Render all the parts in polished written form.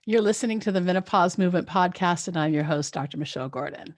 You're listening to the Menopause Movement podcast, and I'm your host, Dr. Michelle Gordon.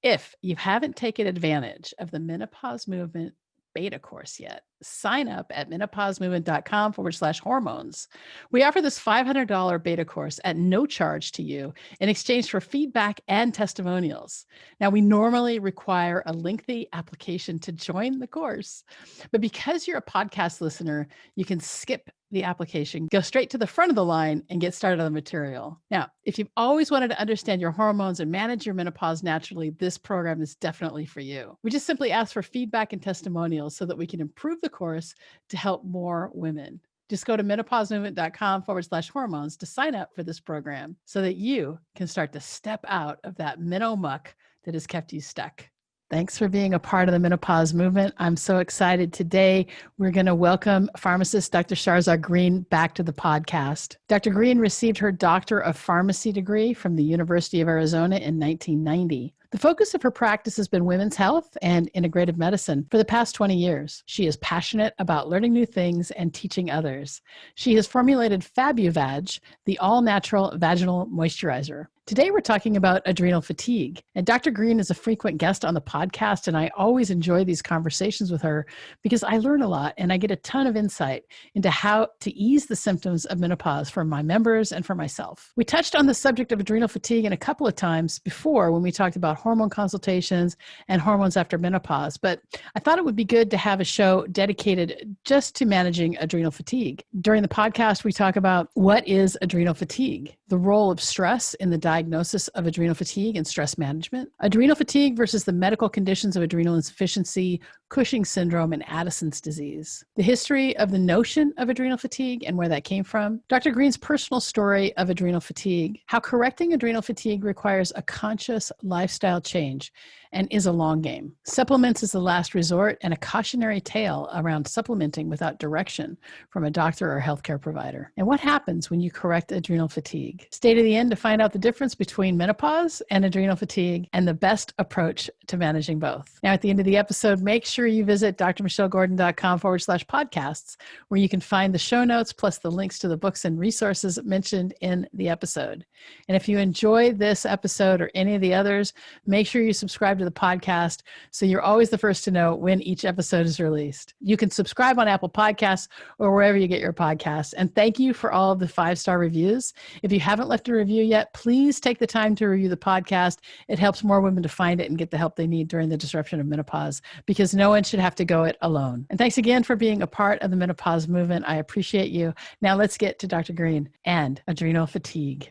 If you haven't taken advantage of the Menopause Movement beta course yet, sign up at menopausemovement.com/hormones. We offer this $500 beta course at no charge to you in exchange for feedback and testimonials. Now, we normally require a lengthy application to join the course, but because you're a podcast listener, you can skip the application, go straight to the front of the line and get started on the material. Now, if you've always wanted to understand your hormones and manage your menopause naturally, this program is definitely for you. We just simply ask for feedback and testimonials so that we can improve the course to help more women. Just go to menopausemovement.com/hormones to sign up for this program so that you can start to step out of that meno muck that has kept you stuck. Thanks for being a part of the Menopause Movement. I'm so excited. Today, we're going to welcome pharmacist Dr. Sharzad Green back to the podcast. Dr. Green received her Doctor of Pharmacy degree from the University of Arizona in 1990. The focus of her practice has been women's health and integrative medicine for the past 20 years. She is passionate about learning new things and teaching others. She has formulated FabuVag, the all-natural vaginal moisturizer. Today, we're talking about adrenal fatigue. And Dr. Green is a frequent guest on the podcast, and I always enjoy these conversations with her because I learn a lot and I get a ton of insight into how to ease the symptoms of menopause for my members and for myself. We touched on the subject of adrenal fatigue in a couple of times before when we talked about hormone consultations and hormones after menopause, but I thought it would be good to have a show dedicated just to managing adrenal fatigue. During the podcast, we talk about what is adrenal fatigue, the role of stress in the diagnosis of adrenal fatigue and stress management, adrenal fatigue versus the medical conditions of adrenal insufficiency, Cushing syndrome, and Addison's disease, the history of the notion of adrenal fatigue and where that came from, Dr. Green's personal story of adrenal fatigue, how correcting adrenal fatigue requires a conscious lifestyle change and is a long game, supplements is the last resort, and a cautionary tale around supplementing without direction from a doctor or healthcare provider, and what happens when you correct adrenal fatigue. Stay to the end to find out the difference between menopause and adrenal fatigue and the best approach to managing both. Now, at the end of the episode, make sure you visit drmichellegordon.com/podcasts, where you can find the show notes plus the links to the books and resources mentioned in the episode. And if you enjoy this episode or any of the others, make sure you subscribe to the podcast so you're always the first to know when each episode is released. You can subscribe on Apple Podcasts or wherever you get your podcasts. And thank you for all of the 5-star reviews. If you haven't left a review yet, please take the time to review the podcast. It helps more women to find it and get the help they need during the disruption of menopause, because no one should have to go it alone. And thanks again for being a part of the Menopause Movement. I appreciate you. Now let's get to Dr. Green and adrenal fatigue.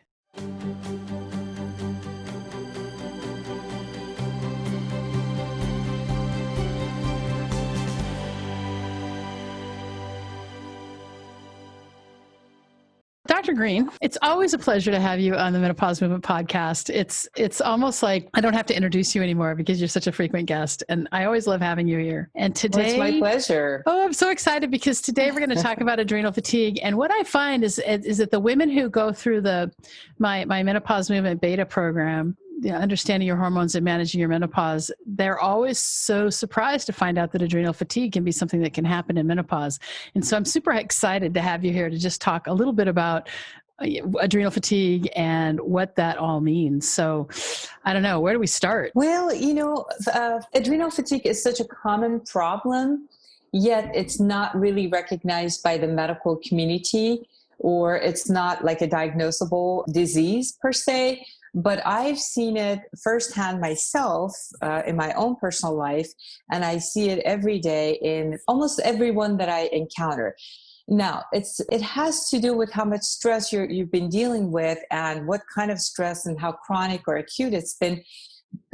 Dr. Green, it's always a pleasure to have you on the Menopause Movement podcast. It's almost like I don't have to introduce you anymore because you're such a frequent guest, and I always love having you here. And today, it's my pleasure. Oh, I'm so excited because today we're going to talk about adrenal fatigue. And what I find is that the women who go through my Menopause Movement beta program, understanding your hormones and managing your menopause, they're always so surprised to find out that adrenal fatigue can be something that can happen in menopause. And so I'm super excited to have you here to just talk a little bit about adrenal fatigue and what that all means. So I don't know, where do we start? Well, adrenal fatigue is such a common problem, yet it's not really recognized by the medical community, or it's not like a diagnosable disease per se. But I've seen it firsthand myself in my own personal life, and I see it every day in almost everyone that I encounter. Now, it has to do with how much stress you've been dealing with and what kind of stress and how chronic or acute it's been.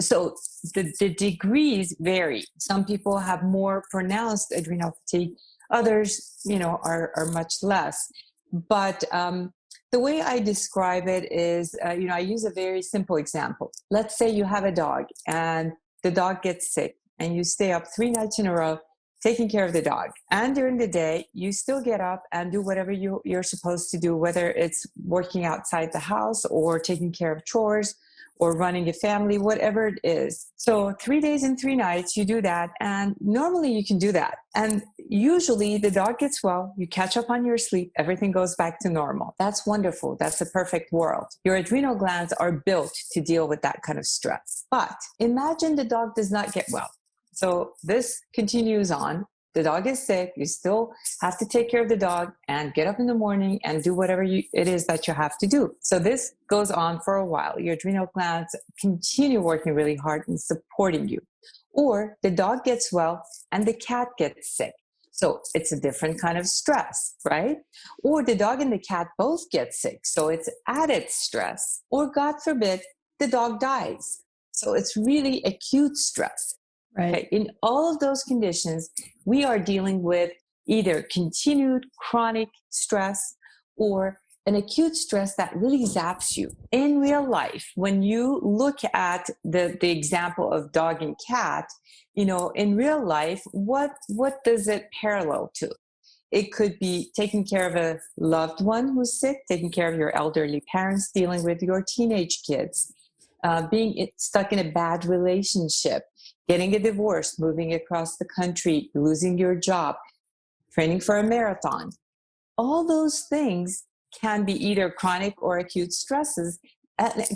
So the degrees vary. Some people have more pronounced adrenal fatigue. Others, are much less. But the way I describe it is, I use a very simple example. Let's say you have a dog and the dog gets sick and you stay up 3 nights in a row taking care of the dog. And during the day, you still get up and do whatever you're supposed to do, whether it's working outside the house or taking care of chores or running a family, whatever it is. So 3 days and 3 nights, you do that. And normally you can do that. And usually the dog gets well, you catch up on your sleep, everything goes back to normal. That's wonderful. That's a perfect world. Your adrenal glands are built to deal with that kind of stress. But imagine the dog does not get well. So this continues on. The dog is sick. You still have to take care of the dog and get up in the morning and do whatever it is that you have to do. So this goes on for a while. Your adrenal glands continue working really hard and supporting you. Or the dog gets well and the cat gets sick. So it's a different kind of stress, right? Or the dog and the cat both get sick. So it's added stress. Or God forbid, the dog dies. So it's really acute stress. Right. Okay. In all of those conditions, we are dealing with either continued chronic stress or an acute stress that really zaps you. In real life, when you look at the example of dog and cat, in real life, what does it parallel to? It could be taking care of a loved one who's sick, taking care of your elderly parents, dealing with your teenage kids, being stuck in a bad relationship, getting a divorce, moving across the country, losing your job, training for a marathon. All those things can be either chronic or acute stresses.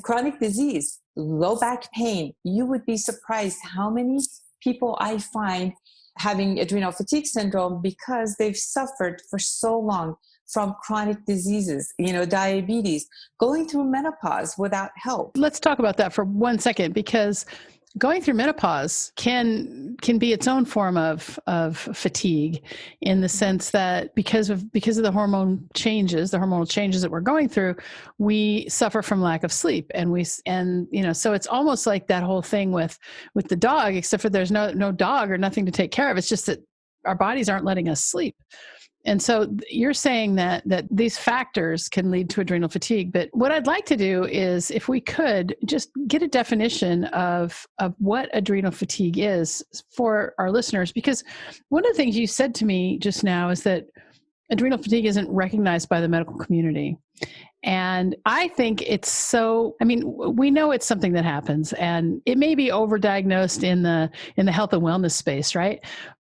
Chronic disease, low back pain. You would be surprised how many people I find having adrenal fatigue syndrome because they've suffered for so long from chronic diseases, diabetes, going through menopause without help. Let's talk about that for 1 second, because going through menopause can be its own form of fatigue, in the sense that because of the hormonal changes that we're going through, we suffer from lack of sleep, so it's almost like that whole thing with the dog, except for there's no dog or nothing to take care of. It's just that our bodies aren't letting us sleep. And so you're saying that these factors can lead to adrenal fatigue. But what I'd like to do is, if we could just get a definition of what adrenal fatigue is for our listeners, because one of the things you said to me just now is that adrenal fatigue isn't recognized by the medical community. And I think we know it's something that happens, and it may be overdiagnosed in the health and wellness space, right?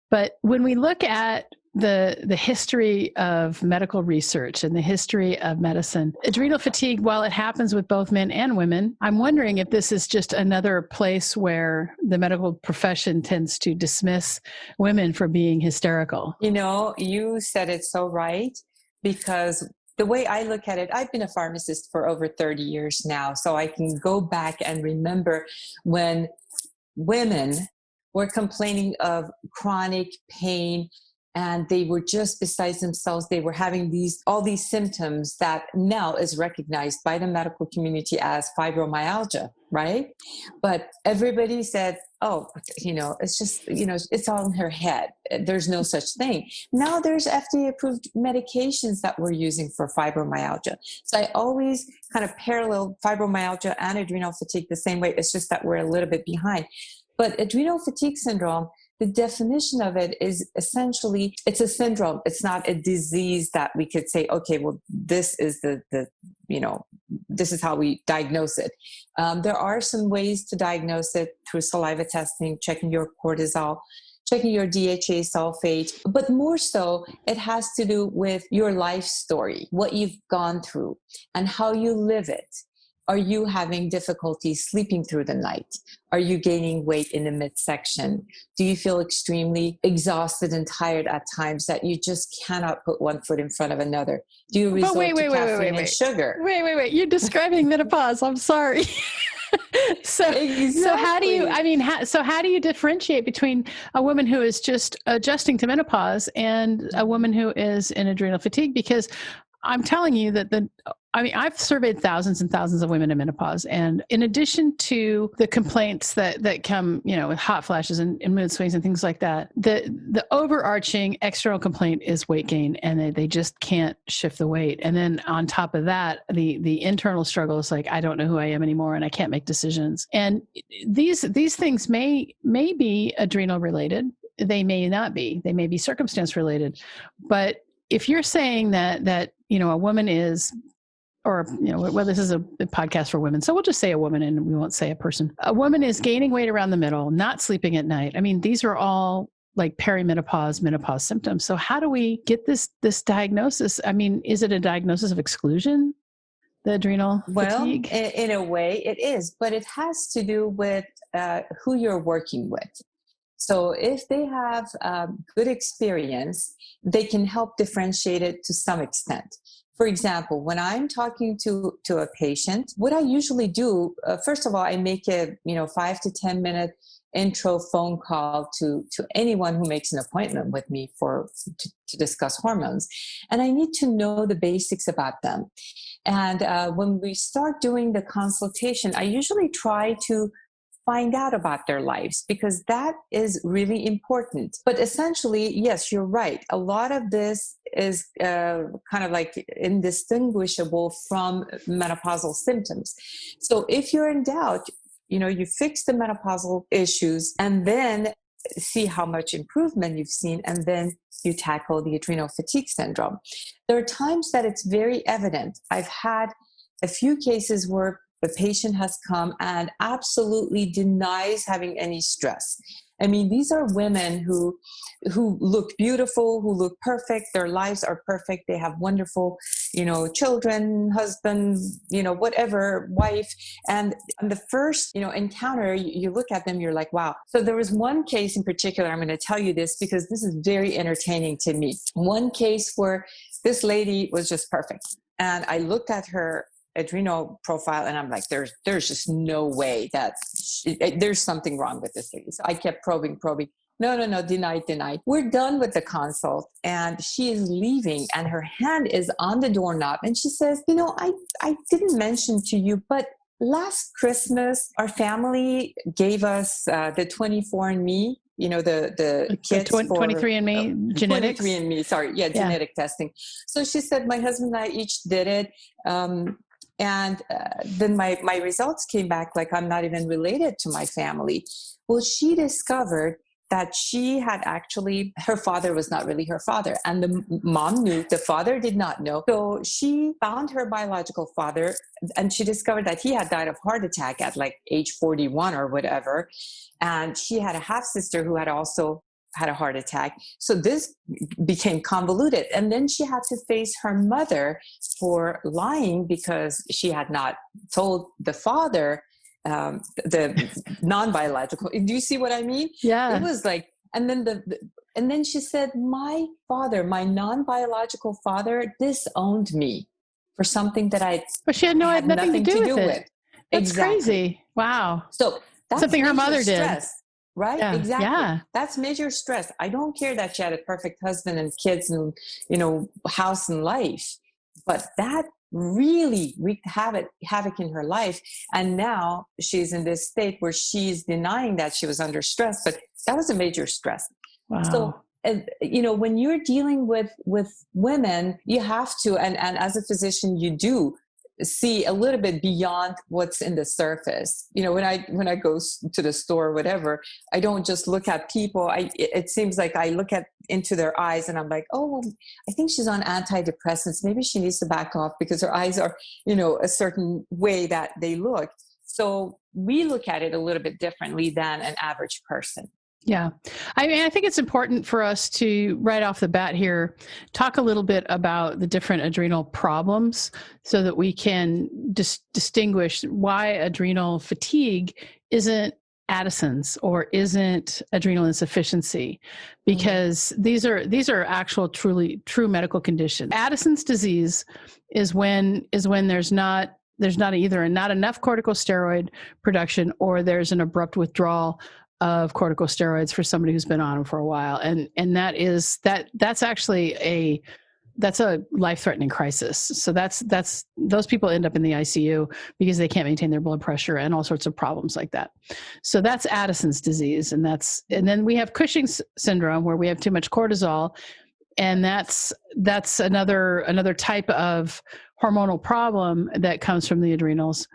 But when we look at the history of medical research and the history of medicine, adrenal fatigue, while it happens with both men and women, I'm wondering if this is just another place where the medical profession tends to dismiss women for being hysterical. You said it so right, because the way I look at it, I've been a pharmacist for over 30 years now, so I can go back and remember when women were complaining of chronic pain, and they were just besides themselves. They were having all these symptoms that now is recognized by the medical community as fibromyalgia, right? But everybody said, oh, it's just, it's all in her head. There's no such thing. Now there's FDA-approved medications that we're using for fibromyalgia. So I always kind of parallel fibromyalgia and adrenal fatigue the same way. It's just that we're a little bit behind. But adrenal fatigue syndrome, the definition of it is essentially, it's a syndrome. It's not a disease that we could say, okay, well, this is this is how we diagnose it. There are some ways to diagnose it through saliva testing, checking your cortisol, checking your DHA sulfate, but more so, it has to do with your life story, what you've gone through and how you live it. Are you having difficulty sleeping through the night? Are you gaining weight in the midsection? Do you feel extremely exhausted and tired at times that you just cannot put one foot in front of another? Do you resort to caffeine and sugar? Wait. You're describing menopause. I'm sorry. So how do you differentiate between a woman who is just adjusting to menopause and a woman who is in adrenal fatigue? Because I'm telling you that I've surveyed thousands and thousands of women in menopause. And in addition to the complaints that come, with hot flashes and mood swings and things like that, the overarching external complaint is weight gain, and they just can't shift the weight. And then on top of that, the internal struggle is like, I don't know who I am anymore and I can't make decisions. And these things may be adrenal related. They may not be. They may be circumstance related. But if you're saying that a woman is or, well, this is a podcast for women, so we'll just say a woman and we won't say a person. A woman is gaining weight around the middle, not sleeping at night. I mean, these are all like perimenopause, menopause symptoms. So how do we get this diagnosis? I mean, is it a diagnosis of exclusion, the adrenal fatigue? In a way it is, but it has to do with who you're working with. So if they have good experience, they can help differentiate it to some extent. For example, when I'm talking to a patient, what I usually do, first of all, I make a 5 to 10 minute intro phone call to anyone who makes an appointment with me to discuss hormones. And I need to know the basics about them. And when we start doing the consultation, I usually try to find out about their lives, because that is really important. But essentially, yes, you're right. A lot of this is kind of like indistinguishable from menopausal symptoms. So if you're in doubt, you fix the menopausal issues and then see how much improvement you've seen, and then you tackle the adrenal fatigue syndrome. There are times that it's very evident. I've had a few cases where the patient has come and absolutely denies having any stress. I mean, these are women who look beautiful, who look perfect. Their lives are perfect. They have wonderful, children, husband, whatever, wife. And the first, encounter, you look at them, you're like, wow. So there was one case in particular, I'm going to tell you this because this is very entertaining to me. One case where this lady was just perfect. And I looked at her adrenal profile and I'm like, there's just no way that there's something wrong with this lady. So I kept probing. No, denied. We're done with the consult and she is leaving and her hand is on the doorknob and she says, I didn't mention to you, but last Christmas our family gave us the 24andMe, the kits for 23andMe genetics. 23andMe, sorry, genetic testing. So she said my husband and I each did it. And then my results came back like I'm not even related to my family. Well, she discovered that she had actually, her father was not really her father. And the mom knew, the father did not know. So she found her biological father and she discovered that he had died of heart attack at like age 41 or whatever. And she had a half sister who had also had a heart attack. So this became convoluted. And then she had to face her mother for lying because she had not told the father, the non-biological. Do you see what I mean? Yeah. It was like, and then she said, my father, my non-biological father disowned me for something that but she had nothing to do with it. That's exactly. Crazy. Wow. So that's something her mother stress. did. Right? Yeah. Exactly. Yeah. That's major stress. I don't care that she had a perfect husband and kids and, house and life, but that really wreaked havoc in her life. And now she's in this state where she's denying that she was under stress, but that was a major stress. Wow. So, when you're dealing with women, you have to, and as a physician, you do see a little bit beyond what's in the surface. When I go to the store or whatever, I don't just look at people. It seems like I look into their eyes and I'm like, oh, well, I think she's on antidepressants. Maybe she needs to back off because her eyes are, a certain way that they look. So we look at it a little bit differently than an average person. Yeah. I mean, I think it's important for us to, right off the bat here, talk a little bit about the different adrenal problems so that we can distinguish why adrenal fatigue isn't Addison's or isn't adrenal insufficiency, because these are actual true medical conditions. Addison's disease is when there's not either not enough corticosteroid production or there's an abrupt withdrawal of corticosteroids for somebody who's been on them for a while. And that's actually a life-threatening crisis. So those people end up in the ICU because they can't maintain their blood pressure and all sorts of problems like that. So that's Addison's disease. And then we have Cushing's syndrome where we have too much cortisol. And that's another type of hormonal problem that comes from the adrenals.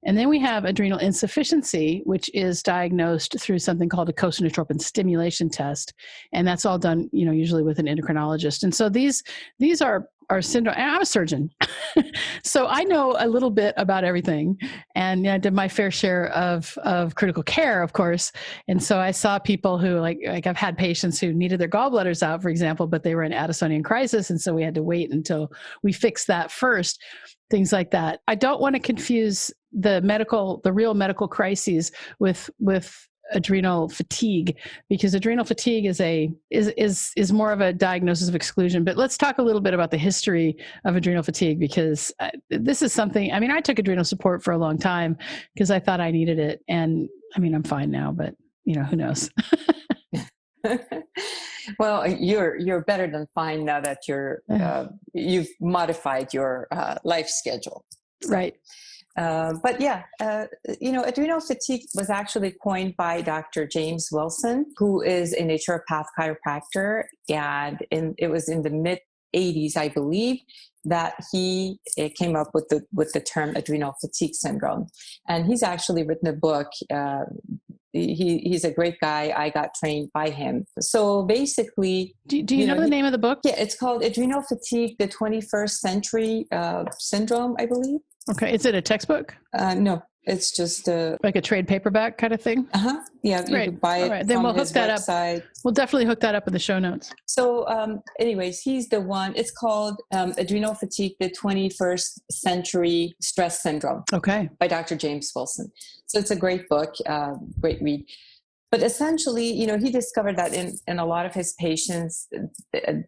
And then we have adrenal insufficiency, which is diagnosed through something called a cosinotropin stimulation test. And that's all done, usually with an endocrinologist. And so these are our syndrome, and I'm a surgeon. So I know a little bit about everything, and I did my fair share of critical care, of course. And so I saw people who like I've had patients who needed their gallbladders out, for example, but they were in Addisonian crisis. And so we had to wait until we fixed that first, things like that. I don't want to confuse the real medical crises with adrenal fatigue, because adrenal fatigue is more of a diagnosis of exclusion. But let's talk a little bit about the history of adrenal fatigue, because this is something, I mean, I took adrenal support for a long time because I thought I needed it. And I mean, I'm fine now, but who knows? Well, you're better than fine now that you've modified your life schedule. So. Right. But yeah, adrenal fatigue was actually coined by Dr. James Wilson, who is a naturopath chiropractor. And it was in the mid 80s, I believe, that he came up with the term adrenal fatigue syndrome. And he's actually written a book. He's a great guy. I got trained by him. So basically, do you know the name of the book? Yeah, it's called Adrenal Fatigue, the 21st Century Syndrome, I believe. Okay. Is it a textbook? No, it's just like a trade paperback kind of thing. Yeah, you can buy it. All right. Then we'll hook that website. Up. We'll definitely hook that up in the show notes. So, anyways, he's the one. It's called Adrenal Fatigue: The 21st Century Stress Syndrome. Okay. By Dr. James Wilson. So it's a great book, great read. But essentially, he discovered that in a lot of his patients,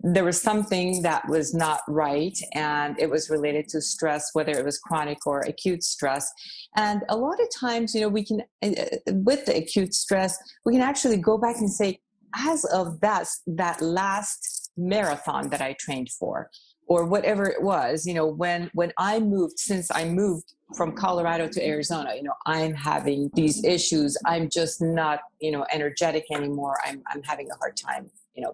there was something that was not right, and it was related to stress, whether it was chronic or acute stress. And a lot of times, we can, with the acute stress, we can actually go back and say, as of that last marathon that I trained for, or whatever it was, when I moved, since I moved from Colorado to Arizona, I'm having these issues. I'm just not, energetic anymore. I'm having a hard time,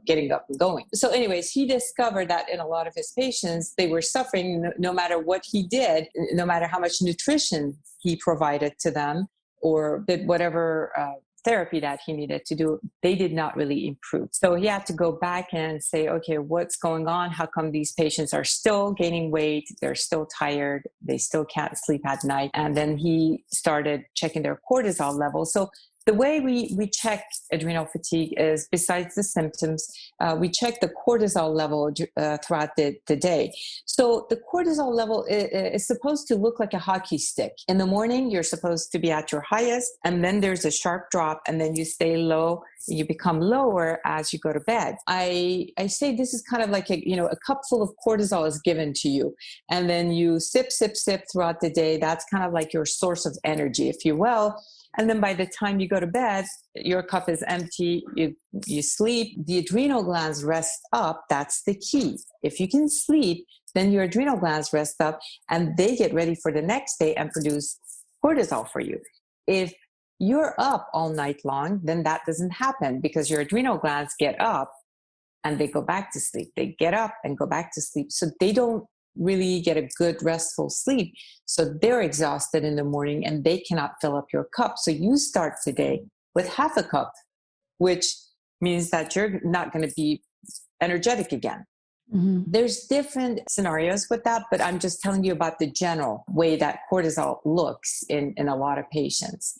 getting up and going. So anyways, he discovered that in a lot of his patients, they were suffering no matter what he did, no matter how much nutrition he provided to them, or did whatever therapy that he needed to do, they did not really improve. So he had to go back and say, okay, what's going on? How come these patients are still gaining weight? They're still tired. They still can't sleep at night. And then he started checking their cortisol levels. So the way we check adrenal fatigue is, besides the symptoms, we check the cortisol level throughout the day. So the cortisol level is supposed to look like a hockey stick. In the morning, you're supposed to be at your highest, and then there's a sharp drop, and then you stay low. You become lower as you go to bed. I say this is kind of like a cup full of cortisol is given to you, and then you sip throughout the day. That's kind of like your source of energy, if you will. And then by the time you go to bed, your cup is empty, you sleep, the adrenal glands rest up. That's the key. If you can sleep, then your adrenal glands rest up and they get ready for the next day and produce cortisol for you. If you're up all night long, then that doesn't happen, because your adrenal glands get up and they go back to sleep. They get up and go back to sleep. So they don't really get a good restful sleep. So they're exhausted in the morning and they cannot fill up your cup. So you start the day with half a cup, which means that you're not going to be energetic again. Mm-hmm. There's different scenarios with that, but I'm just telling you about the general way that cortisol looks in a lot of patients.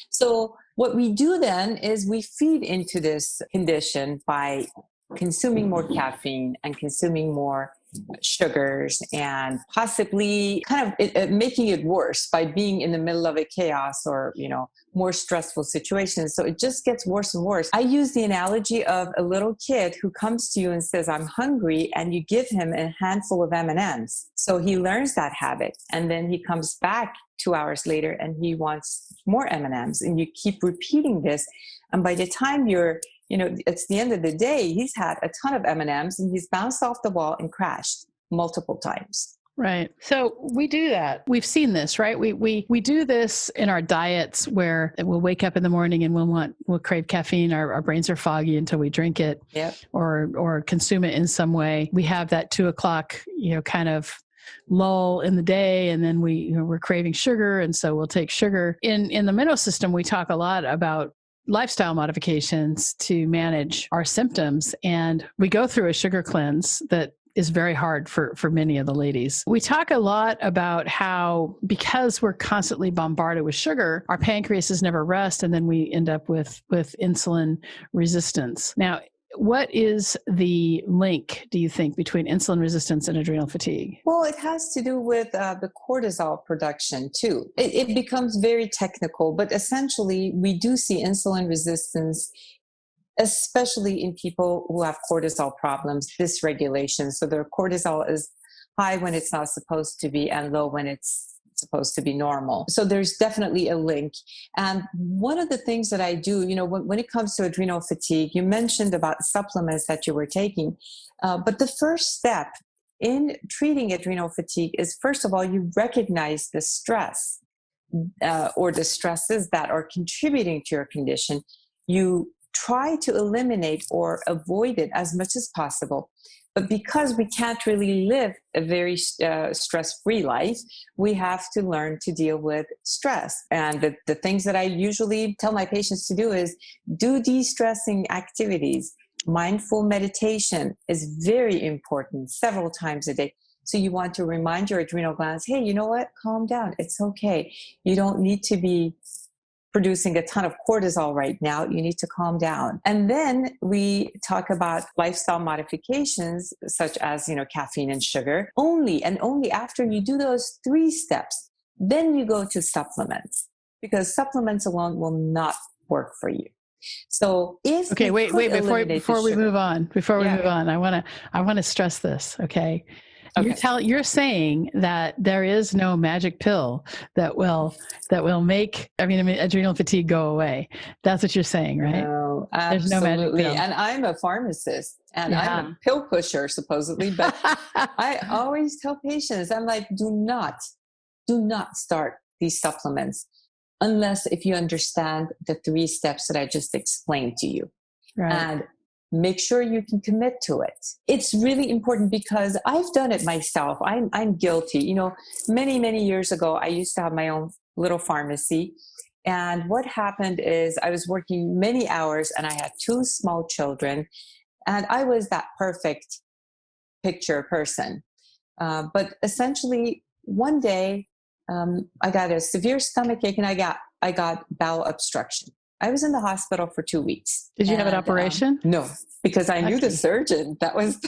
So what we do then is we feed into this condition by consuming more caffeine and consuming more sugars, and possibly kind of making it worse by being in the middle of a chaos or, more stressful situations. So it just gets worse and worse. I use the analogy of a little kid who comes to you and says, I'm hungry, and you give him a handful of M&Ms. So he learns that habit, and then he comes back 2 hours later and he wants more M&Ms, and you keep repeating this. And by the time it's the end of the day, he's had a ton of M&Ms and he's bounced off the wall and crashed multiple times. Right. So we do that. We've seen this, right? We do this in our diets, where we'll wake up in the morning and we'll crave caffeine. Our brains are foggy until we drink it. Yep. or consume it in some way. We have that 2:00, kind of lull in the day, and then we're craving sugar, and so we'll take sugar. In the Menopause system, we talk a lot about lifestyle modifications to manage our symptoms. And we go through a sugar cleanse that is very hard for many of the ladies. We talk a lot about how, because we're constantly bombarded with sugar, our pancreases never rest, and then we end up with insulin resistance. Now, what is the link, do you think, between insulin resistance and adrenal fatigue? Well, it has to do with the cortisol production too. It becomes very technical, but essentially we do see insulin resistance, especially in people who have cortisol problems, dysregulation. So their cortisol is high when it's not supposed to be and low when it's supposed to be normal. So there's definitely a link. And one of the things that I do, when it comes to adrenal fatigue, you mentioned about supplements that you were taking. But the first step in treating adrenal fatigue is, first of all, you recognize the stress or the stresses that are contributing to your condition. You try to eliminate or avoid it as much as possible. But because we can't really live a very stress-free life, we have to learn to deal with stress. And the things that I usually tell my patients to do is do de-stressing activities. Mindful meditation is very important, several times a day. So you want to remind your adrenal glands, hey, you know what? Calm down. It's okay. You don't need to be producing a ton of cortisol right now. You need to calm down. And then we talk about lifestyle modifications, such as, caffeine and sugar. Only after you do those 3 steps, then you go to supplements, because supplements alone will not work for you. So if wait, before we move on, I want to stress this. Okay. You're saying that there is no magic pill that will make adrenal fatigue go away. That's what you're saying, right? No, absolutely. There's no magic pill. And I'm a pharmacist and I'm a pill pusher supposedly, but I always tell patients, I'm like, do not start these supplements unless if you understand the 3 steps that I just explained to you. Right. And make sure you can commit to it. It's really important because I've done it myself. I'm guilty. Many, many years ago, I used to have my own little pharmacy. And what happened is I was working many hours and I had 2 small children. And I was that perfect picture person. But essentially, one day, I got a severe stomachache and I got bowel obstruction. I was in the hospital for 2 weeks. Did you have an operation? No, because I knew the surgeon. That was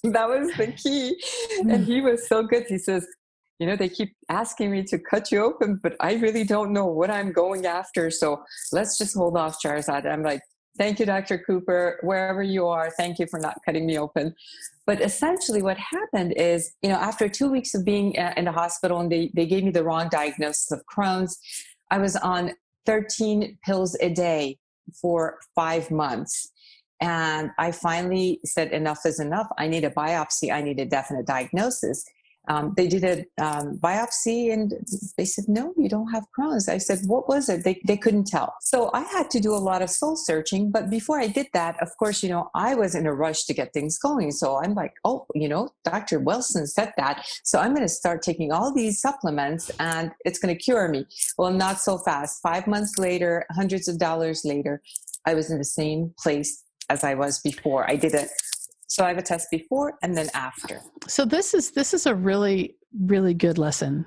the key. And he was so good. He says, they keep asking me to cut you open, but I really don't know what I'm going after. So let's just hold off, Sharzad. I'm like, thank you, Dr. Cooper, wherever you are. Thank you for not cutting me open. But essentially what happened is, after 2 weeks of being in the hospital and they gave me the wrong diagnosis of Crohn's, I was on 13 pills a day for 5 months. And I finally said, enough is enough. I need a biopsy. I need a definite diagnosis. They did a biopsy and they said, no, you don't have Crohn's. I said, what was it? They couldn't tell. So I had to do a lot of soul searching. But before I did that, of course, I was in a rush to get things going. So I'm like, Dr. Wilson said that. So I'm going to start taking all these supplements and it's going to cure me. Well, not so fast. 5 months later, hundreds of dollars later, I was in the same place as I was before. So I have a test before and then after. So this is a really, really good lesson,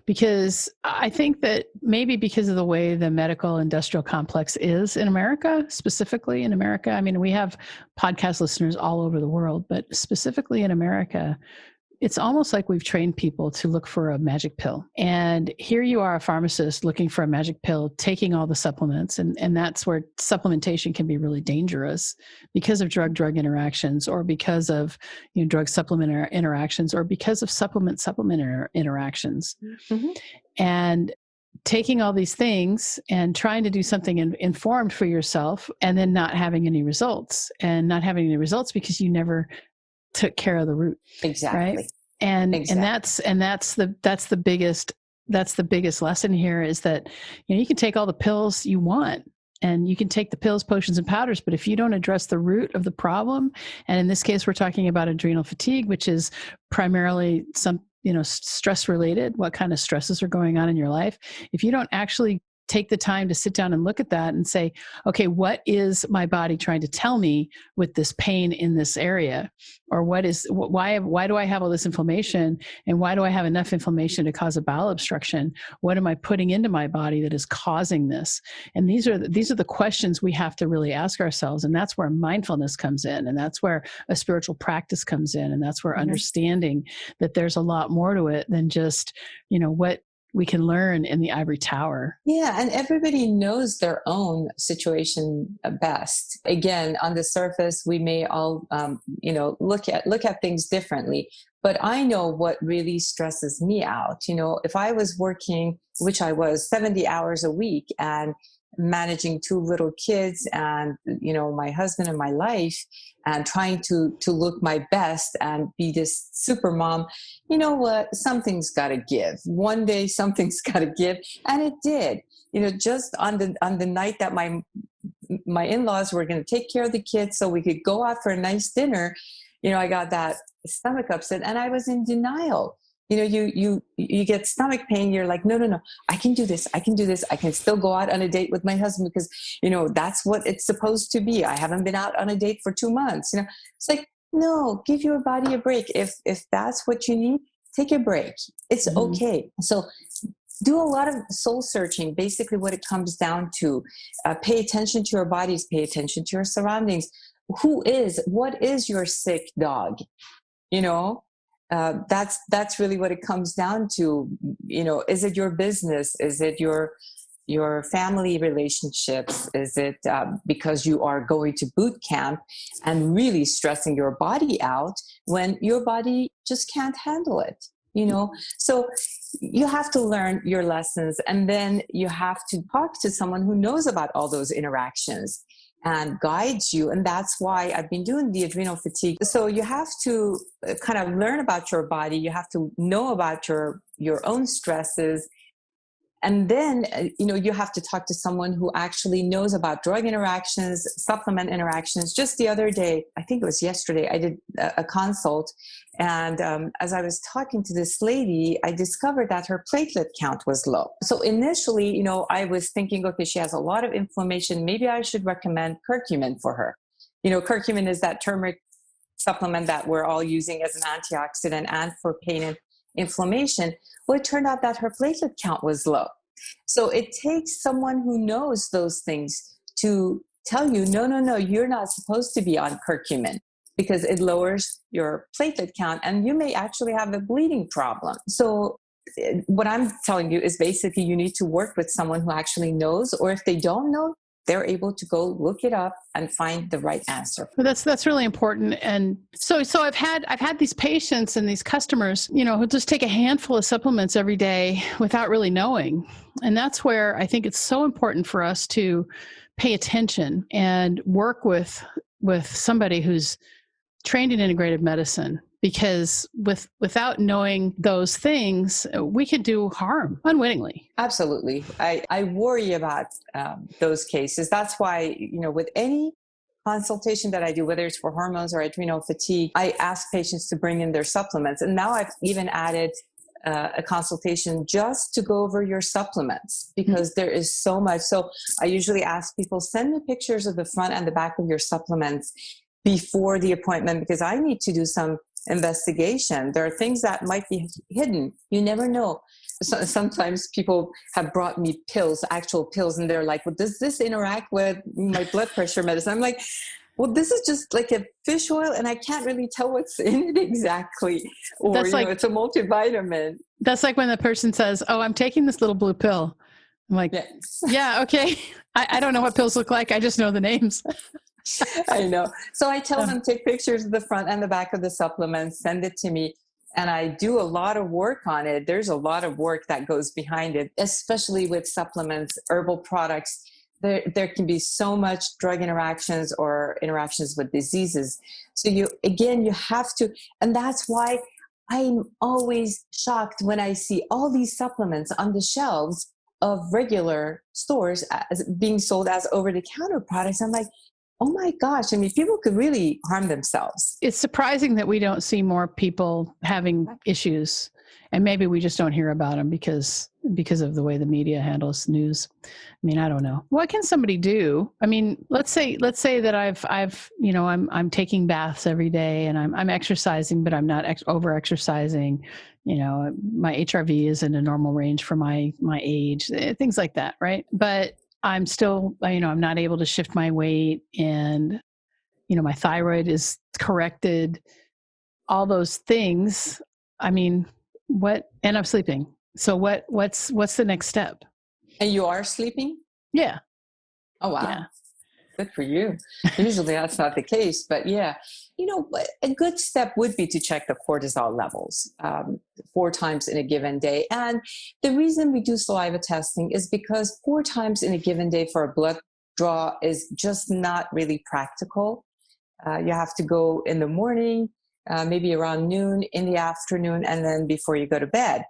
because I think that maybe because of the way the medical industrial complex is in America, specifically in America. We have podcast listeners all over the world, but specifically in America, it's almost like we've trained people to look for a magic pill. And here you are, a pharmacist looking for a magic pill, taking all the supplements. And that's where supplementation can be really dangerous because of drug-drug interactions, or because of drug supplement interactions, or because of supplement interactions. Mm-hmm. And taking all these things and trying to do something informed for yourself, and then not having any results, because you never took care of the root. Exactly. Right? And that's the biggest lesson here, is that you can take all the pills you want, and you can take the pills, potions, and powders, but if you don't address the root of the problem, and in this case we're talking about adrenal fatigue, which is primarily stress related, what kind of stresses are going on in your life, if you don't actually take the time to sit down and look at that and say, okay, what is my body trying to tell me with this pain in this area? Or why do I have all this inflammation? And why do I have enough inflammation to cause a bowel obstruction? What am I putting into my body that is causing this? And these are the questions we have to really ask ourselves. And that's where mindfulness comes in. And that's where a spiritual practice comes in. And that's where understanding that there's a lot more to it than just, what we can learn in the ivory tower. Yeah, and everybody knows their own situation best. Again, on the surface, we may all, look at things differently. But I know what really stresses me out. If I was working, which I was 70 hours a week, and managing 2 little kids and, my husband and my life, and trying to look my best and be this super mom, you know what? Something's got to give. One day something's got to give. And it did. Just on the night that my in-laws were going to take care of the kids so we could go out for a nice dinner, I got that stomach upset and I was in denial. You get stomach pain. You're like, no, I can do this. I can still go out on a date with my husband because, that's what it's supposed to be. I haven't been out on a date for 2 months. It's like, no, give your body a break. If that's what you need, take a break. It's okay. So do a lot of soul searching. Basically what it comes down to, pay attention to your bodies, pay attention to your surroundings. What is your sick dog? That's really what it comes down to. Is it your business? Is it your family relationships? Is it because you are going to boot camp and really stressing your body out when your body just can't handle it? So you have to learn your lessons, and then you have to talk to someone who knows about all those interactions and guides you. And that's why I've been doing the adrenal fatigue. So you have to kind of learn about your body. You have to know about your own stresses. And then, you have to talk to someone who actually knows about drug interactions, supplement interactions. Just the other day, I think it was yesterday, I did a consult. And as I was talking to this lady, I discovered that her platelet count was low. So initially, I was thinking, okay, she has a lot of inflammation. Maybe I should recommend curcumin for her. Curcumin is that turmeric supplement that we're all using as an antioxidant and for pain and inflammation. Well, it turned out that her platelet count was low. So it takes someone who knows those things to tell you, no, you're not supposed to be on curcumin because it lowers your platelet count and you may actually have a bleeding problem. So what I'm telling you is basically you need to work with someone who actually knows, or if they don't know, they're able to go look it up and find the right answer. Well, that's really important. And so I've had these patients and these customers, who just take a handful of supplements every day without really knowing. And that's where I think it's so important for us to pay attention and work with somebody who's trained in integrative medicine. Because without knowing those things, we could do harm unwittingly. Absolutely. I worry about those cases. That's why, with any consultation that I do, whether it's for hormones or adrenal fatigue, I ask patients to bring in their supplements. And now I've even added a consultation just to go over your supplements because there is so much. So I usually ask people, send me pictures of the front and the back of your supplements before the appointment because I need to do some investigation. There are things that might be hidden. You never know. So sometimes people have brought me pills, actual pills, and they're like, well, does this interact with my blood pressure medicine? I'm like, well, this is just like a fish oil and I can't really tell what's in it exactly. Or, it's a multivitamin. That's like when the person says, oh, I'm taking this little blue pill. I'm like, yeah, okay. I don't know what pills look like. I just know the names. I know. So I tell them, take pictures of the front and the back of the supplements, send it to me. And I do a lot of work on it. There's a lot of work that goes behind it, especially with supplements, herbal products. There can be so much drug interactions or interactions with diseases. So you have to, and that's why I'm always shocked when I see all these supplements on the shelves of regular stores as being sold as over-the-counter products. I'm like, oh my gosh, I mean, people could really harm themselves. It's surprising that we don't see more people having issues And maybe we just don't hear about them because of the way the media handles news. I mean, I don't know. What can somebody do? I mean, let's say that I'm taking baths every day and I'm exercising, but I'm not over exercising. My HRV is in a normal range for my age, things like that, right? But I'm still, I'm not able to shift my weight, and my thyroid is corrected. All those things. I mean, and I'm sleeping. So what's the next step? And you are sleeping? Yeah. Oh, wow. Yeah. Good for you. Usually that's not the case, but yeah. A good step would be to check the cortisol levels 4 times in a given day. And the reason we do saliva testing is because 4 times in a given day for a blood draw is just not really practical. You have to go in the morning, maybe around noon, in the afternoon, and then before you go to bed.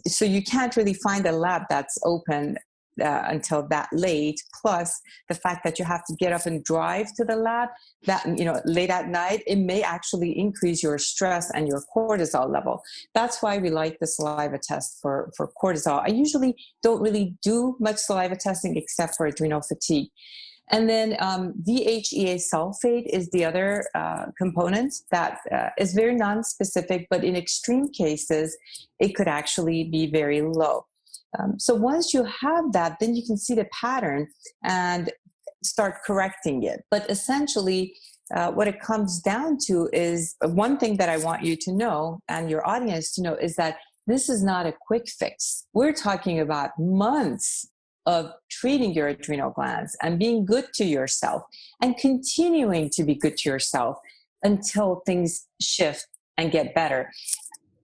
So you can't really find a lab that's open until that late. Plus the fact that you have to get up and drive to the lab that, late at night, it may actually increase your stress and your cortisol level. That's why we like the saliva test for cortisol. I usually don't really do much saliva testing except for adrenal fatigue. And then DHEA sulfate is the other component that is very non-specific, but in extreme cases, it could actually be very low. So once you have that, then you can see the pattern and start correcting it. But essentially, what it comes down to is one thing that I want you to know and your audience to know is that this is not a quick fix. We're talking about months of treating your adrenal glands and being good to yourself and continuing to be good to yourself until things shift and get better.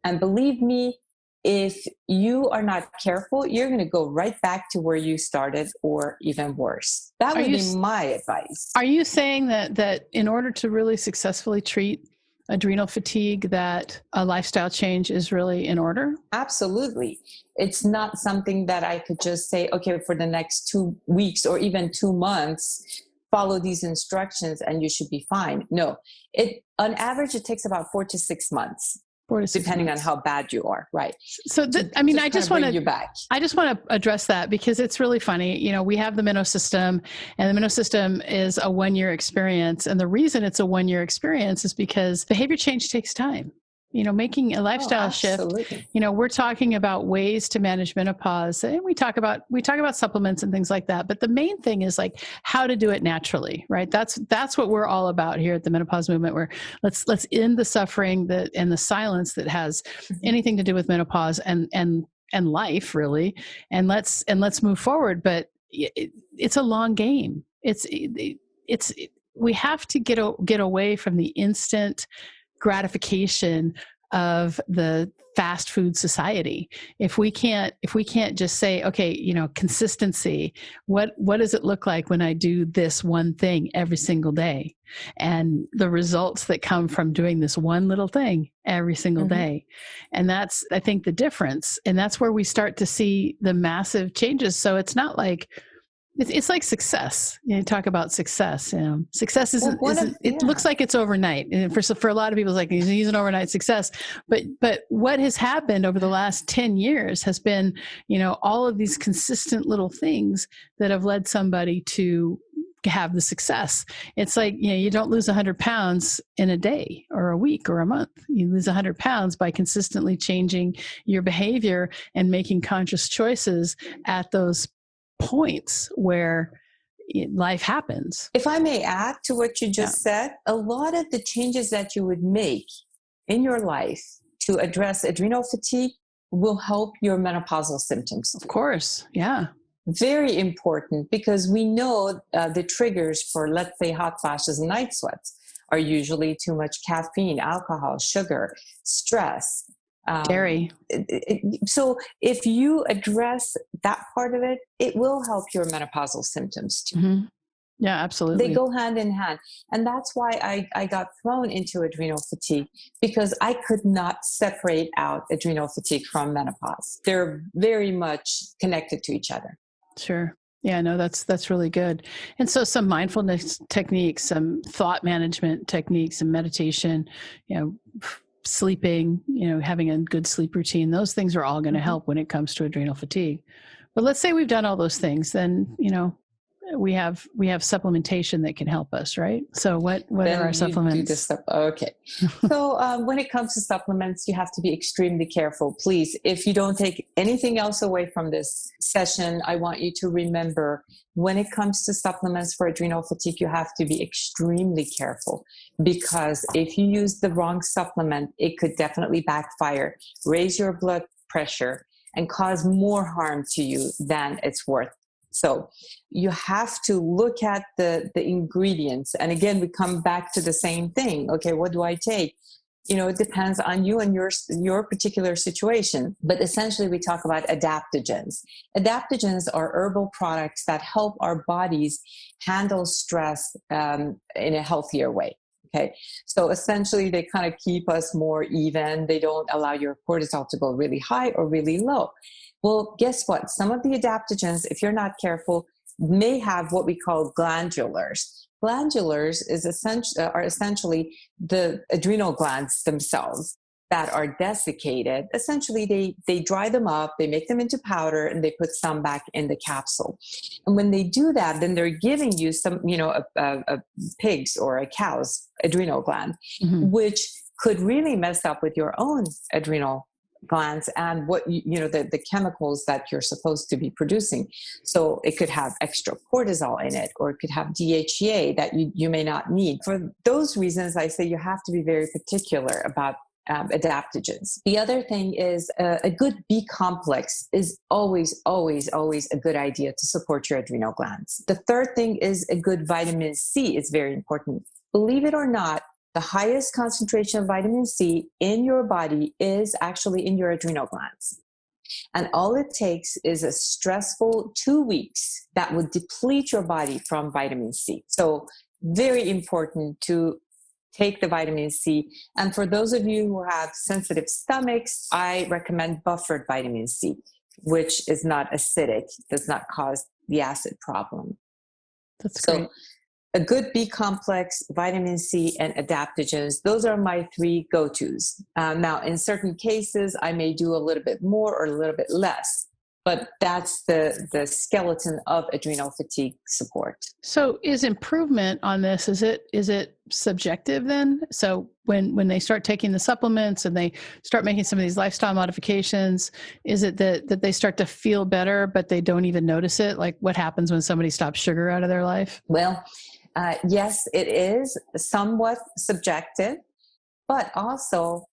And believe me, if you are not careful, you're going to go right back to where you started or even worse. That would be my advice. Are you saying that in order to really successfully treat adrenal fatigue, that a lifestyle change is really in order? Absolutely. It's not something that I could just say, okay, for the next 2 weeks or even 2 months, follow these instructions and you should be fine. No, on average, it takes about 4 to 6 months. 4 to 6 depending months. on how bad you are, right? So, I just want to address that because it's really funny. We have the Minnow system, and the Minnow system is a 1-year experience. And the reason it's a 1-year experience is because behavior change takes time. Making a lifestyle shift, we're talking about ways to manage menopause, and we talk about supplements and things like that. But the main thing is like how to do it naturally, right? That's what we're all about here at the Menopause Movement. Where let's end the suffering and the silence that has anything to do with menopause and life, really, and let's move forward. But it's a long game. We have to get away from the instant gratification of the fast food society. If we can't just say, okay, consistency, what does it look like when I do this one thing every single day, and the results that come from doing this one little thing every single day. And that's, I think, the difference. And that's where we start to see the massive changes. So it's not like, it's like success. Talk about success. Success isn't. It looks like it's overnight, and for a lot of people, it's like he's an overnight success. But what has happened over the last 10 years has been, all of these consistent little things that have led somebody to have the success. It's like, you don't lose 100 pounds in a day or a week or a month. You lose 100 pounds by consistently changing your behavior and making conscious choices at those points where life happens. If I may add to what you just said, a lot of the changes that you would make in your life to address adrenal fatigue will help your menopausal symptoms. Of course. Yeah. Very important, because we know the triggers for, let's say, hot flashes and night sweats are usually too much caffeine, alcohol, sugar, stress, dairy. So if you address that part of it, it will help your menopausal symptoms too. Yeah, absolutely. They go hand in hand. And that's why I got thrown into adrenal fatigue, because I could not separate out adrenal fatigue from menopause. They're very much connected to each other. Sure. Yeah, no, that's really good. And so some mindfulness techniques, some thought management techniques, and meditation, sleeping, having a good sleep routine, those things are all going to help when it comes to adrenal fatigue. But let's say we've done all those things, then, we have supplementation that can help us, right? So what are our supplements? Okay. So when it comes to supplements, you have to be extremely careful. Please, if you don't take anything else away from this session, I want you to remember, when it comes to supplements for adrenal fatigue, you have to be extremely careful, because if you use the wrong supplement, it could definitely backfire, raise your blood pressure, and cause more harm to you than it's worth. So you have to look at the ingredients. And again, we come back to the same thing. Okay, what do I take? It depends on you and your particular situation. But essentially, we talk about adaptogens. Adaptogens are herbal products that help our bodies handle stress in a healthier way. Okay, so essentially, they kind of keep us more even. They don't allow your cortisol to go really high or really low. Well, guess what? Some of the adaptogens, if you're not careful, may have what we call glandulars. Glandulars are essentially the adrenal glands themselves that are desiccated. Essentially, they dry them up, they make them into powder, and they put some back in the capsule. And when they do that, then they're giving you some, a pig's or a cow's adrenal gland, which could really mess up with your own adrenal glands and what the chemicals that you're supposed to be producing. So it could have extra cortisol in it, or it could have DHEA that you may not need. For those reasons, I say you have to be very particular about adaptogens. The other thing is a good B complex is always, always, always a good idea to support your adrenal glands. The third thing is a good vitamin C is very important. Believe it or not, the highest concentration of vitamin C in your body is actually in your adrenal glands. And all it takes is a stressful 2 weeks that would deplete your body from vitamin C. So very important to take the vitamin C. And for those of you who have sensitive stomachs, I recommend buffered vitamin C, which is not acidic, does not cause the acid problem. That's great. A good B complex, vitamin C, and adaptogens, those are my 3 go-tos. Now, in certain cases, I may do a little bit more or a little bit less, but that's the skeleton of adrenal fatigue support. So is improvement on this, is it subjective then? So when they start taking the supplements and they start making some of these lifestyle modifications, is it that they start to feel better, but they don't even notice it? Like what happens when somebody stops sugar out of their life? Well, yes, it is somewhat subjective, but also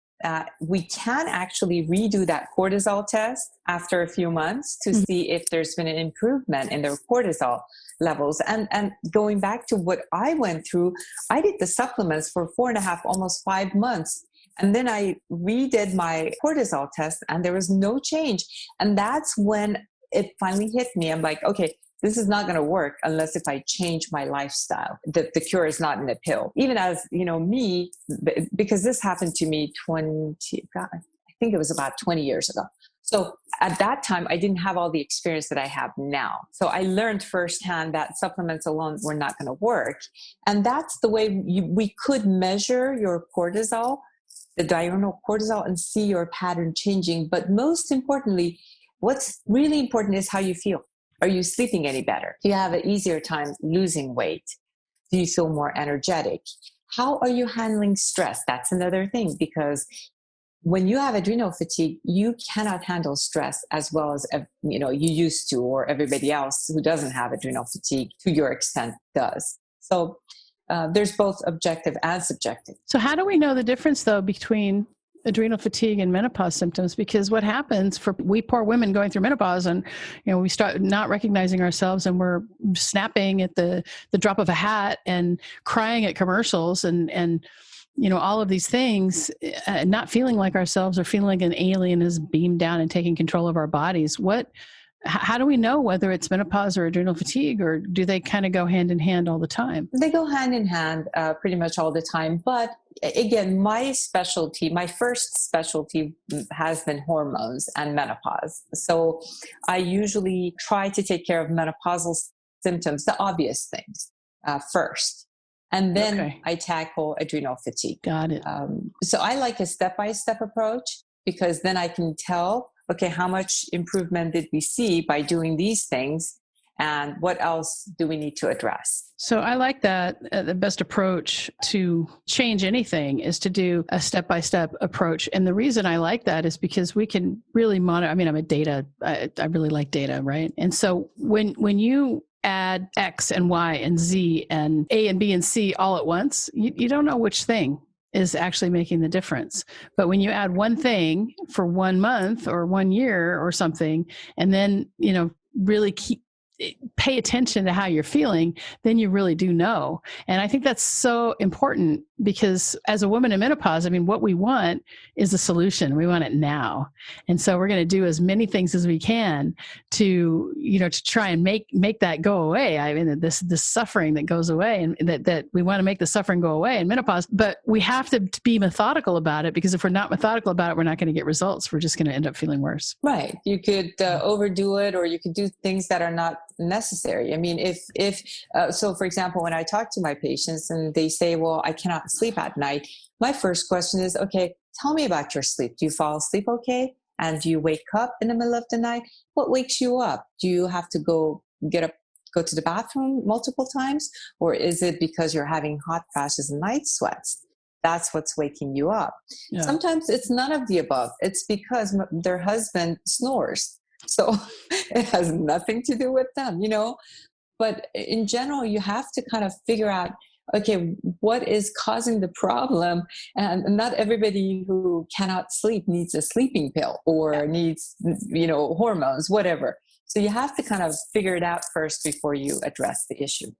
we can actually redo that cortisol test after a few months to see if there's been an improvement in their cortisol levels. And going back to what I went through, I did the supplements for 4.5, almost 5 months. And then I redid my cortisol test and there was no change. And that's when it finally hit me. I'm like, okay, this is not going to work unless if I change my lifestyle. The cure is not in a pill. Even as, me, because this happened to me I think it was about 20 years ago. So at that time, I didn't have all the experience that I have now. So I learned firsthand that supplements alone were not going to work. And that's the way we could measure your cortisol, the diurnal cortisol, and see your pattern changing. But most importantly, what's really important is how you feel. Are you sleeping any better? Do you have an easier time losing weight? Do you feel more energetic? How are you handling stress? That's another thing, because when you have adrenal fatigue, you cannot handle stress as well as you used to, or everybody else who doesn't have adrenal fatigue to your extent does. So there's both objective and subjective. So how do we know the difference though between adrenal fatigue and menopause symptoms? Because what happens for we poor women going through menopause, and we start not recognizing ourselves, and we're snapping at the drop of a hat and crying at commercials and all of these things, not feeling like ourselves or feeling like an alien is beamed down and taking control of our bodies. How do we know whether it's menopause or adrenal fatigue, or do they kind of go hand in hand all the time? They go hand in hand pretty much all the time. But again, my first specialty has been hormones and menopause. So I usually try to take care of menopausal symptoms, the obvious things, first. And then Okay. I tackle adrenal fatigue. Got it. So I like a step-by-step approach, because then I can tell, okay, how much improvement did we see by doing these things? And what else do we need to address? So I like that. The best approach to change anything is to do a step-by-step approach. And the reason I like that is because we can really monitor. I mean, I really like data, right? And so when you add X and Y and Z and A and B and C all at once, you don't know which thing is actually making the difference. But when you add one thing for 1 month or 1 year or something, and then, really pay attention to how you're feeling, then you really do know. And I think that's so important, because as a woman in menopause, I mean, what we want is a solution. We want it now. And so we're going to do as many things as we can to, to try and make that go away. I mean, this suffering that goes away, and that we want to make the suffering go away in menopause, but we have to be methodical about it, because if we're not methodical about it, we're not going to get results. We're just going to end up feeling worse. Right. You could overdo it, or you could do things that are not necessary. I mean, so for example, when I talk to my patients and they say, well, I cannot sleep at night, my first question is, okay, tell me about your sleep. Do you fall asleep okay? And do you wake up in the middle of the night? What wakes you up? Do you have to go to the bathroom multiple times? Or is it because you're having hot flashes and night sweats? That's what's waking you up. Yeah. Sometimes it's none of the above. It's because their husband snores. So it has nothing to do with them, But in general, you have to kind of figure out, okay, what is causing the problem? And not everybody who cannot sleep needs a sleeping pill or needs, hormones, whatever. So you have to kind of figure it out first before you address the issue.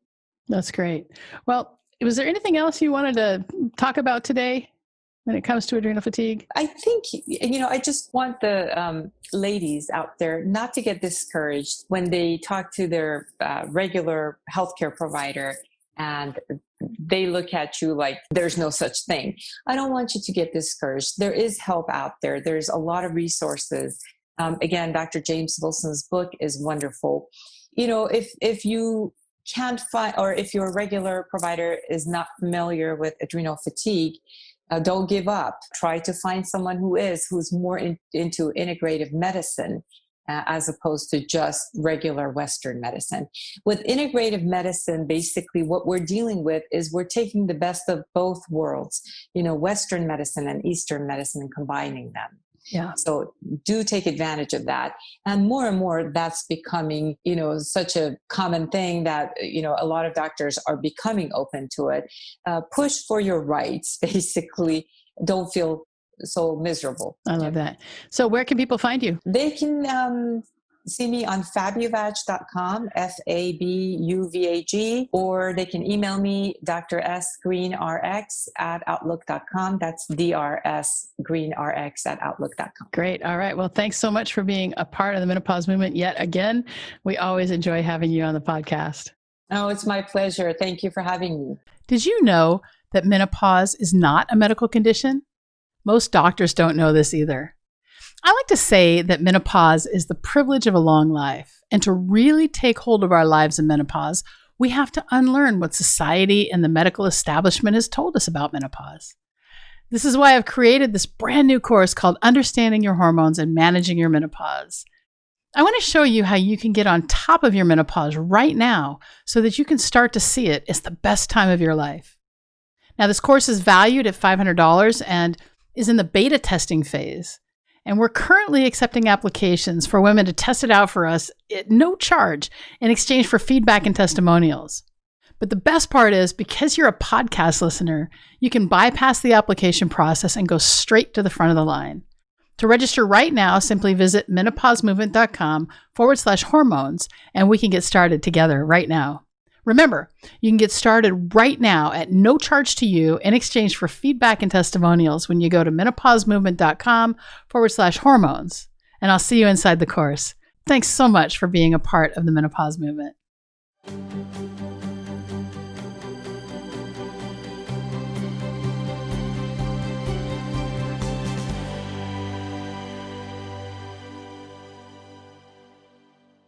That's great. Well, was there anything else you wanted to talk about today when it comes to adrenal fatigue? I think, I just want the ladies out there not to get discouraged when they talk to their regular healthcare provider and they look at you like there's no such thing. I don't want you to get discouraged. There is help out there. There's a lot of resources. Again, Dr. James Wilson's book is wonderful. If you can't find, or if your regular provider is not familiar with adrenal fatigue, don't give up. Try to find someone who's more into integrative medicine as opposed to just regular Western medicine. With integrative medicine, basically what we're dealing with is we're taking the best of both worlds, Western medicine and Eastern medicine, and combining them. Yeah. So do take advantage of that. And more, that's becoming, such a common thing that, a lot of doctors are becoming open to it. Push for your rights, basically. Don't feel so miserable. I love that. So where can people find you? They can see me on fabuvag.com, FABUVAG, or they can email me, drsgreenrx@outlook.com. That's drsgreenrx@outlook.com. Great. All right. Well, thanks so much for being a part of the menopause movement yet again. We always enjoy having you on the podcast. Oh, it's my pleasure. Thank you for having me. Did you know that menopause is not a medical condition? Most doctors don't know this either. I like to say that menopause is the privilege of a long life. And to really take hold of our lives in menopause, we have to unlearn what society and the medical establishment has told us about menopause. This is why I've created this brand new course called Understanding Your Hormones and Managing Your Menopause. I want to show you how you can get on top of your menopause right now so that you can start to see it as the best time of your life. Now, this course is valued at $500 and is in the beta testing phase. And we're currently accepting applications for women to test it out for us at no charge in exchange for feedback and testimonials. But the best part is, because you're a podcast listener, you can bypass the application process and go straight to the front of the line. To register right now, simply visit menopausemovement.com/hormones, and we can get started together right now. Remember, you can get started right now at no charge to you in exchange for feedback and testimonials when you go to menopausemovement.com/hormones. And I'll see you inside the course. Thanks so much for being a part of the menopause movement.